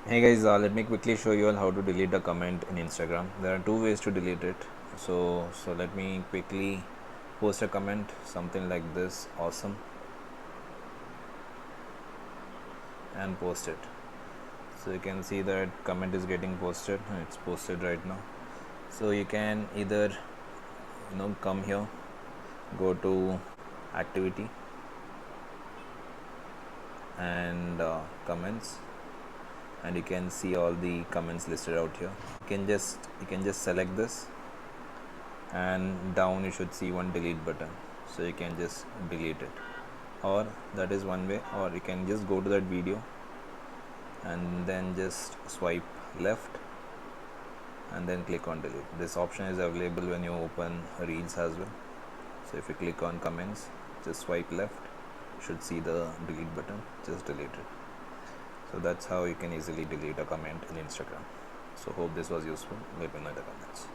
Hey guys, let me quickly show you all how to delete a comment in Instagram. There are two ways to delete it. So let me quickly post a comment, something like this, awesome, and post it. So you can see that comment is getting posted. It's posted right now. So you can either come here, go to activity and comments, and you can see all the comments listed out here. You can just select this, and down you should see one delete button, so you can just delete it. Or that is one way, or you can just go to that video and then just swipe left and then click on delete. This option is available when you open reels as well. So if you click on comments, just swipe left, you should see the delete button, just delete it. So that's how you can easily delete a comment in Instagram. So hope this was useful. Let me know in the comments.